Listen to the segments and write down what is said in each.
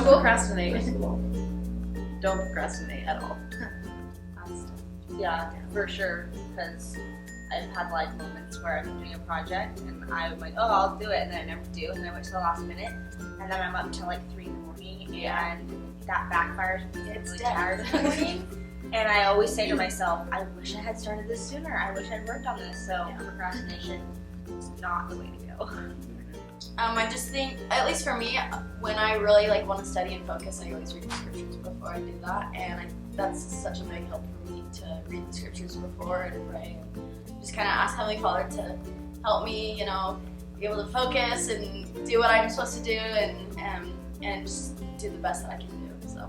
procrastinate. Don't procrastinate at all. Yeah, for sure, because I've had like moments where I'm doing a project and I'm like, oh, I'll do it, and then I never do, and then I wait till the last minute, and then I'm up till like 3 in the morning, and that backfires. It's really tired of doing. And I always say to myself, I wish I had started this sooner. I wish I'd worked on this. So procrastination is not the way to go. I just think, at least for me, when I really like want to study and focus, I always read the scriptures before I do that, and that's such a big help for me to read the scriptures before and pray, and just kind of ask Heavenly Father to help me, you know, be able to focus and do what I'm supposed to do, and just do the best that I can do. So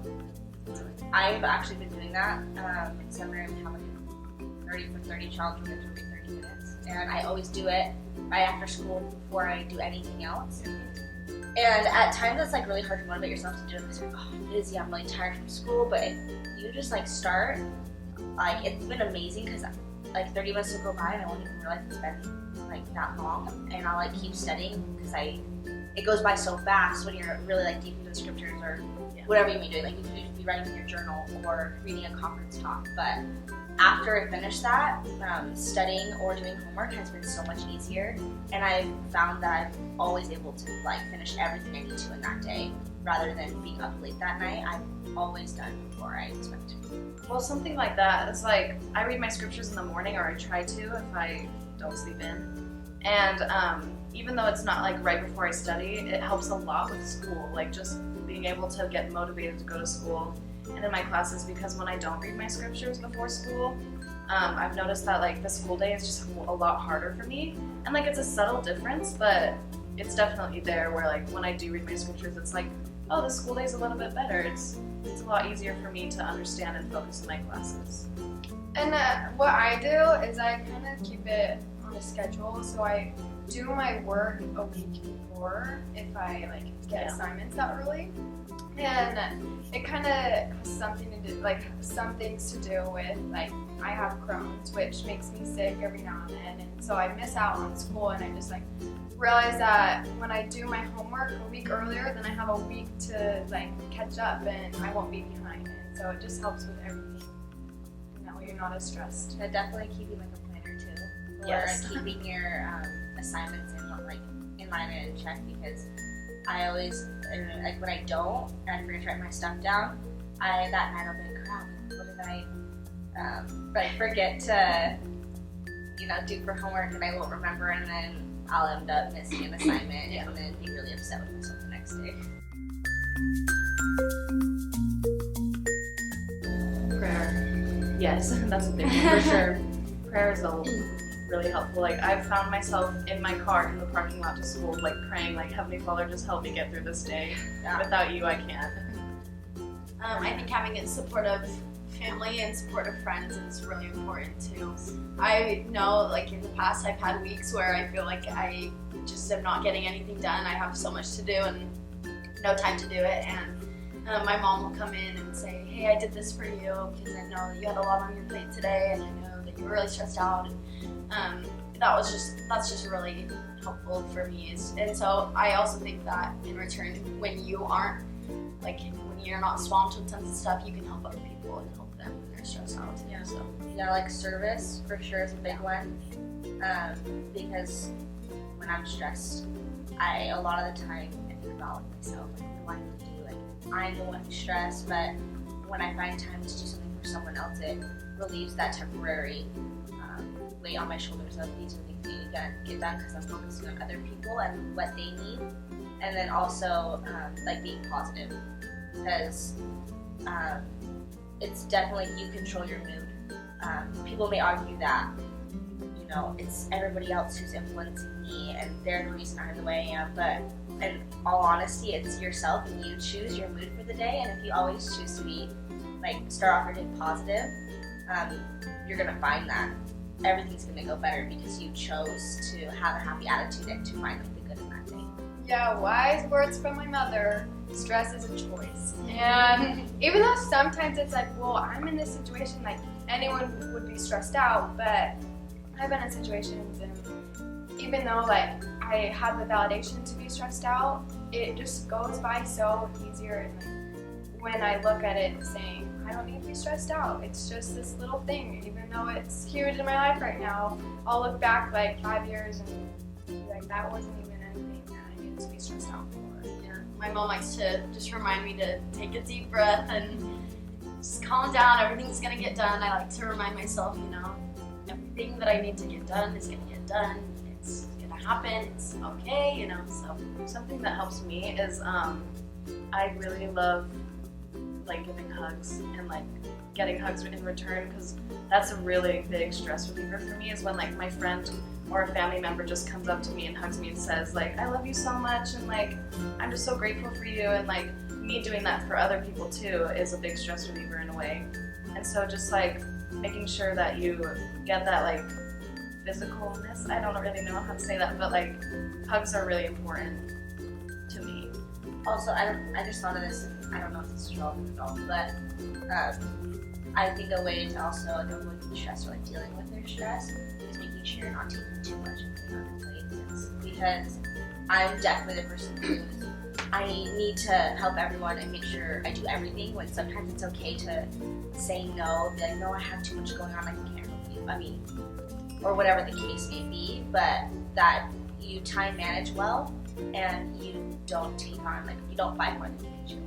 I've actually been doing that. In seminary, we have like a 30 for 30 challenge where we have to read 30 minutes, and I always do it right after school before I do anything else. And at times it's like really hard to motivate yourself to do it because you're like, oh, I'm busy, I'm really tired from school. But if you just like start, like it's been amazing because like 30 minutes will go by and I won't even realize it's been like that long. And I'll like keep studying because it goes by so fast when you're really like deep into the scriptures or whatever you may be doing. Like you could be writing in your journal or reading a conference talk. But after I finish that, studying or doing homework has been so much easier, and I've found that I'm always able to like finish everything I need to in that day, rather than being up late that night. I've always done before I expect to. Well, something like that. It's like I read my scriptures in the morning, or I try to if I don't sleep in. And even though it's not like right before I study, it helps a lot with school, like just being able to get motivated to go to school and in my classes, because when I don't read my scriptures before school, I've noticed that like the school day is just a lot harder for me, and like it's a subtle difference, but it's definitely there where like when I do read my scriptures, it's like, oh, the school day is a little bit better. It's a lot easier for me to understand and focus in my classes. And what I do is I kind of keep it on a schedule, so I do my work a week before if I like get assignments that early. And it kind of has something to do, like some things to do with, like I have Crohn's, which makes me sick every now and then, and so I miss out on school, and I just like realize that when I do my homework a week earlier, then I have a week to like catch up, and I won't be behind, and so it just helps with everything. And that way you're not as stressed. And definitely keeping like a planner too, or Yes. keeping your assignments in line and in check, because I always, like when I don't, and I forget to write my stuff down, that night I'll be like, crap, what did I forget to, do for homework, and I won't remember, and then I'll end up missing an assignment and then be really upset with myself the next day. Prayer. Yes, that's a big one for sure. Prayer is really helpful. Like I've found myself in my car in the parking lot to school, like praying, like Heavenly Father, just help me get through this day. Yeah. Without you, I can't. I think having a supportive family and supportive friends is really important too. I know, like in the past, I've had weeks where I feel like I just am not getting anything done. I have so much to do and no time to do it, and my mom will come in and say, "Hey, I did this for you because I know that you had a lot on your plate today, and I know that you were really stressed out." And that's just really helpful for me. And so I also think that in return, when you aren't, like when you're not swamped with tons of stuff, you can help other people and help them when they're stressed out. Yeah. So Yeah, like service for sure is a big one, because when I'm stressed, a lot of the time I think about like myself, like what do I need to do? Like I'm the one who's stressed, but when I find time to do something for someone else, it relieves that temporary weight on my shoulders of these are things I need to get done because I'm focusing on other people and what they need, and then also like being positive, because it's definitely you control your mood. People may argue that it's everybody else who's influencing me and they're the reason I'm the way I am, but in all honesty, it's yourself, and you choose your mood for the day. And if you always choose to be start off your day positive, you're gonna find that everything's gonna go better because you chose to have a happy attitude and to find the good in that day. Yeah, wise words from my mother. Stress is a choice. And even though sometimes it's like, well, I'm in this situation, like anyone would be stressed out, but I've been in situations, and even though like I have the validation to be stressed out, it just goes by so easier. And when I look at it saying, I don't need to be stressed out. It's just this little thing. Even though it's huge in my life right now, I'll look back like 5 years and be like, that wasn't even anything that I needed to be stressed out for. Yeah. My mom likes to just remind me to take a deep breath and just calm down. Everything's gonna get done. I like to remind myself, everything that I need to get done is gonna get done. It's gonna happen. It's okay, So Something that helps me is I really love like giving hugs and like getting hugs in return, because that's a really big stress reliever for me, is when like my friend or a family member just comes up to me and hugs me and says like, I love you so much, and like I'm just so grateful for you. And like me doing that for other people too is a big stress reliever in a way. And so just like making sure that you get that like physicalness, I don't really know how to say that, but like hugs are really important to me. Also, I just thought of this. I don't know if this is relevant at all, but I think a way to also avoid stress or like dealing with their stress is making sure you're not taking too much and putting on your plate. Because I'm definitely the person who I need to help everyone and make sure I do everything. When sometimes it's okay to say no, be like, no, I have too much going on, I can't help you. I mean, or whatever the case may be, but that you time manage well and you don't take on, like, you don't fight more than you can chew.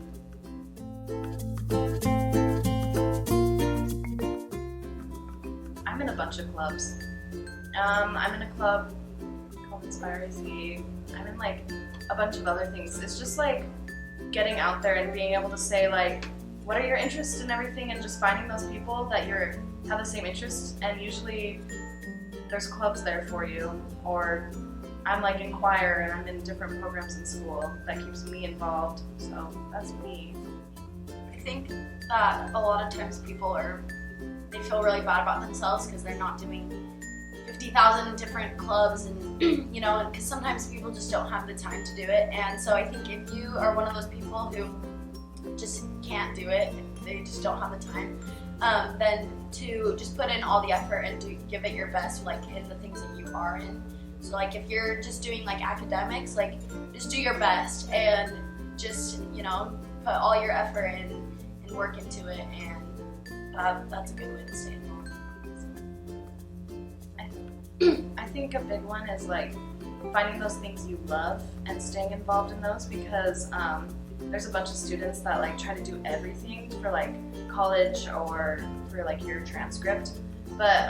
I'm in a bunch of clubs. I'm in a club called Inspire AZ. I'm in like a bunch of other things. It's just like getting out there and being able to say like, what are your interests and everything, and just finding those people that have the same interests. And usually there's clubs there for you, or I'm like in choir and I'm in different programs in school that keeps me involved. So that's me. I think that a lot of times people they feel really bad about themselves because they're not doing 50,000 different clubs, and because sometimes people just don't have the time to do it. And so I think if you are one of those people who just can't do it, they just don't have the time, then to just put in all the effort and to give it your best, like in the things that you are in. So like if you're just doing like academics, like just do your best and just put all your effort in and work into it, and that's a good way to stay involved. I think a big one is like finding those things you love and staying involved in those, because there's a bunch of students that like try to do everything for like college or for like your transcript, but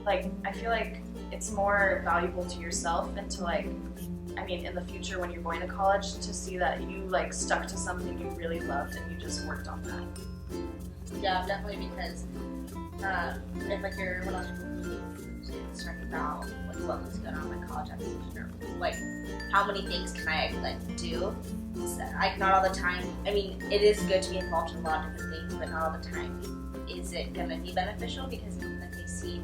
like I feel like it's more valuable to yourself and to like, in the future when you're going to college, to see that you like stuck to something you really loved and you just worked on that. Yeah, definitely, because if like you're one of those concerned about like what was going on with college application, or like how many things can I like do, not all the time. It is good to be involved in a lot of different things, but not all the time is it going to be beneficial, because then they see,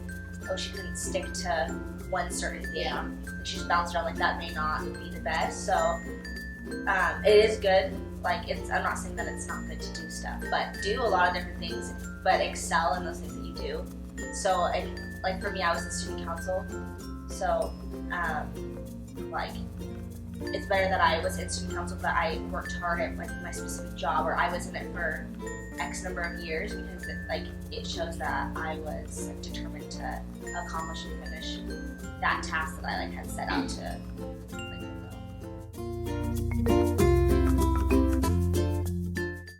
oh, she couldn't stick to one certain thing, and she's bounced around, like that may not be the best. So it is good. Like I'm not saying that it's not good to do stuff, but do a lot of different things, but excel in those things that you do. So like for me, I was in student council, so like it's better that I was in student council, but I worked hard at like my specific job, or I was in it for X number of years, because it shows that I was like, determined to accomplish and finish that task that I like had set out to